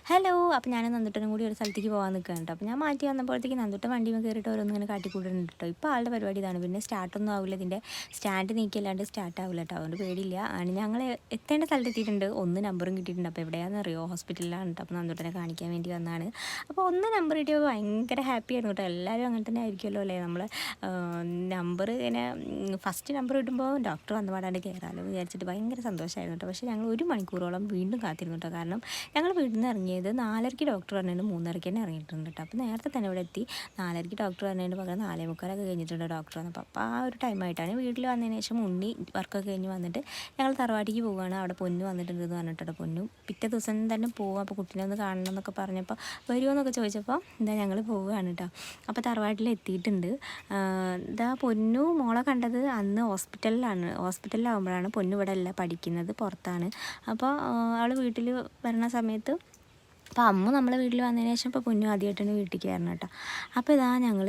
Hello. അപ്പോൾ ഞാൻ നന്ദുട്ടനും കൂടി ഒരു സ്ഥലത്തേക്ക് പോകാൻ നിൽക്കുകയാണ് കേട്ടോ. അപ്പോൾ ഞാൻ മാറ്റി വന്നപ്പോഴത്തേക്ക് നന്ദുട്ടൻ വണ്ടിയിൽ കയറിയിട്ട് ഓരോന്നിങ്ങനെ കാട്ടിക്കൂടുന്നുണ്ട് കേട്ടോ. ഇപ്പോൾ ആളുടെ പരിപാടി ഇതാണ്. പിന്നെ സ്റ്റാർട്ടൊന്നും ആവില്ല, ഇതിൻ്റെ സ്റ്റാൻഡ് നീക്കിയല്ലാണ്ട് സ്റ്റാർട്ട് ആവില്ല കേട്ടോ. അതുകൊണ്ട് പേടിയില്ല. ഞങ്ങൾ എത്തേണ്ട സ്ഥലത്ത് എത്തിയിട്ടുണ്ട്. 1 നമ്പറും കിട്ടിയിട്ടുണ്ട്. അപ്പോൾ എവിടെയാണെന്ന് അറിയോ? ഹോസ്പിറ്റലിലാണ് കേട്ടോ. അപ്പോൾ നന്ദുട്ടനെ കാണിക്കാൻ വേണ്ടി വന്നതാണ്. അപ്പോൾ 1 നമ്പർ കിട്ടിയപ്പോൾ ഭയങ്കര ഹാപ്പി ആയിരുന്നു കേട്ടോ. എല്ലാവരും അങ്ങനെ തന്നെ ആയിരിക്കുമല്ലോ അല്ലേ? നമ്മൾ നമ്പർ ഇങ്ങനെ ഫസ്റ്റ് നമ്പർ കിട്ടുമ്പോൾ ഡോക്ടർ വന്ന പാടാണ്ട് കയറാമല്ലോ വിചാരിച്ചിട്ട് ഭയങ്കര സന്തോഷമായിരുന്നു കേട്ടോ. പക്ഷേ ഞങ്ങൾ 1 മണിക്കൂറോളം വീണ്ടും കാത്തിരുന്നു കേട്ടോ. കാരണം ഞങ്ങൾ വീട്ടിൽ നിന്ന് ഇറങ്ങിയത് 4:30 ഡോക്ടർ പറഞ്ഞിട്ട് 3:30 തന്നെ ഇറങ്ങിയിട്ടുണ്ട് കേട്ടോ. അപ്പോൾ നേരത്തെ തന്നെ ഇവിടെ എത്തി. 4:30 ഡോക്ടർ പറഞ്ഞതിന് പകരം 4:45 കഴിഞ്ഞിട്ടുണ്ട് ഡോക്ടർ വന്നപ്പോൾ. അപ്പോൾ ആ ഒരു ടൈമായിട്ടാണ് വീട്ടിൽ വന്നതിന് ശേഷം ഉണ്ണി വർക്കൊക്കെ കഴിഞ്ഞ് വന്നിട്ട് ഞങ്ങൾ തറവാട്ടിക്ക് പോവുകയാണ്. അവിടെ പൊന്നു വന്നിട്ടുണ്ടെന്ന് പറഞ്ഞിട്ടോ. പൊന്നു പിറ്റേ ദിവസം തന്നെ പോകും. അപ്പോൾ കുട്ടീനെ ഒന്ന് കാണണം എന്നൊക്കെ പറഞ്ഞപ്പോൾ വരുമോ എന്നൊക്കെ ചോദിച്ചപ്പോൾ എന്താ ഞങ്ങൾ പോവുകയാണ് കേട്ടോ. അപ്പോൾ തറവാട്ടിൽ എത്തിയിട്ടുണ്ട്. ഇതാ പൊന്നു മോളെ കണ്ടത് അന്ന് ഹോസ്പിറ്റലിലാവുമ്പോഴാണ്. പൊന്നു ഇവിടെ അല്ല പഠിക്കുന്നത്, പുറത്താണ്. അപ്പോൾ അവൾ വീട്ടിൽ വരുന്ന സമയത്ത് അപ്പോൾ അമ്മ നമ്മളെ വീട്ടിൽ വന്നതിന് ശേഷം ഇപ്പോൾ പൊന്നു ആദ്യമായിട്ടാണ് വീട്ടിലേക്ക് വരണം കേട്ടോ. അപ്പോൾ ഇതാ ഞങ്ങൾ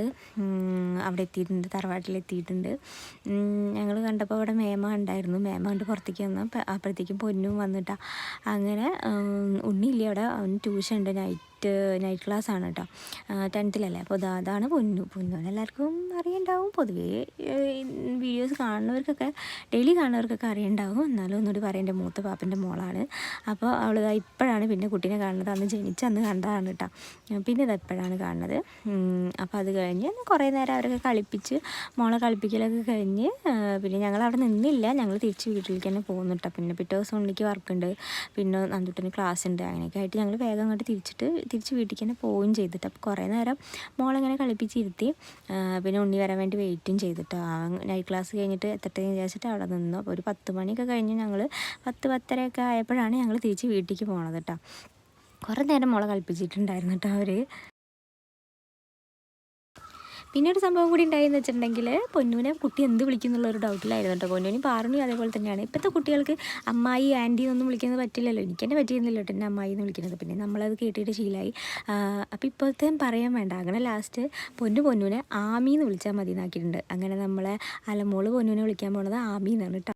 അവിടെ എത്തിയിട്ടുണ്ട്, തറവാട്ടിലെത്തിയിട്ടുണ്ട്. ഞങ്ങൾ കണ്ടപ്പോൾ അവിടെ മേമ ഉണ്ടായിരുന്നു. മേമ കണ്ട് പുറത്തേക്ക് വന്നു. അപ്പോഴത്തേക്കും പൊന്നും വന്നിട്ടാ. അങ്ങനെ ഉണ്ണിയില്ലേ അവിടെ, അവന് ട്യൂഷൻ ഉണ്ട്, നൈറ്റ് ക്ലാസ് ആണ് കേട്ടോ. 10th അപ്പോൾ അതാണ് പൊന്നു എല്ലാവർക്കും അറിയുണ്ടാവും. പൊതുവേ വീഡിയോസ് കാണുന്നവർക്കൊക്കെ, ഡെയിലി കാണുന്നവർക്കൊക്കെ അറിയുണ്ടാവും. എന്നാലും ഒന്നുകൂടി പറയാം, എൻ്റെ മൂത്ത പാപ്പൻ്റെ മോളാണ്. അപ്പോൾ അവൾ ഇപ്പോഴാണ് പിന്നെ കുട്ടീനെ കാണുന്നത്. അന്ന് ജനിച്ചന്ന് കണ്ടതാണ് കേട്ടോ. പിന്നെ ഇത് എപ്പോഴാണ് കാണുന്നത്. അപ്പോൾ അത് കഴിഞ്ഞ് കുറേ നേരം അവരൊക്കെ കളിപ്പിച്ച്, മോളെ കളിപ്പിക്കലൊക്കെ കഴിഞ്ഞ് പിന്നെ ഞങ്ങൾ അവിടെ നിന്നില്ല. ഞങ്ങൾ തിരിച്ച് വീട്ടിലേക്ക് തന്നെ പോകുന്നു കേട്ടോ. പിന്നെ പിറ്റേ ദിവസം ഉണ്ണിക്ക് വർക്കുണ്ട്, പിന്നെ നന്ദുട്ടന് ക്ലാസ് ഉണ്ട്. അങ്ങനെയൊക്കെ ആയിട്ട് ഞങ്ങൾ വേഗം അങ്ങോട്ട് തിരിച്ച് വീട്ടിലേക്ക് തന്നെ പോവുകയും ചെയ്തിട്ട്. അപ്പോൾ കുറേ നേരം മോളിങ്ങനെ കളിപ്പിച്ചിരുത്തി. പിന്നെ ഉണ്ണി വരാൻ വേണ്ടി വെയിറ്റും ചെയ്തിട്ടോ. നൈറ്റ് ക്ലാസ് കഴിഞ്ഞിട്ട് എത്തട്ടെന്ന് വിചാരിച്ചിട്ട് അവിടെ നിന്നു. അപ്പോൾ ഒരു 10 മണിയൊക്കെ കഴിഞ്ഞ് ഞങ്ങൾ 10-10:30 ആയപ്പോഴാണ് ഞങ്ങൾ തിരിച്ച് വീട്ടിലേക്ക് പോണത് കേട്ടോ. കുറേ നേരം മോളെ കളിപ്പിച്ചിട്ടുണ്ടായിരുന്നു കേട്ടോ അവർ. പിന്നെ ഒരു സംഭവം കൂടി ഉണ്ടായെന്ന് വെച്ചിട്ടുണ്ടെങ്കിൽ, പൊന്നുവിനെ കുട്ടി എന്ത് വിളിക്കുന്നുള്ളൊരു ഡൗട്ടിലായിരുന്നു കേട്ടോ. പൊന്നുവിനും പാറുണി അതേപോലെ തന്നെയാണ്. ഇപ്പോഴത്തെ കുട്ടികൾക്ക് അമ്മായി ആൻറ്റി ഒന്നും വിളിക്കുന്നത് പറ്റില്ലല്ലോ. എനിക്ക് തന്നെ പറ്റിയിരുന്നില്ല കേട്ടോ എൻ്റെ അമ്മായി എന്ന് വിളിക്കുന്നത്. പിന്നെ നമ്മളത് കേട്ടിട്ട് ശീലമായി. അപ്പോൾ ഇപ്പോഴത്തെ പറയാൻ വേണ്ട. അങ്ങനെ ലാസ്റ്റ് പൊന്നുവിനെ ആമി എന്ന് വിളിച്ചാൽ മതി എന്നാക്കിയിട്ടുണ്ട്. അങ്ങനെ നമ്മളെ അലമോള് പൊന്നുവിനെ വിളിക്കാൻ പോണത് ആമി എന്നാണ് കേട്ടോ.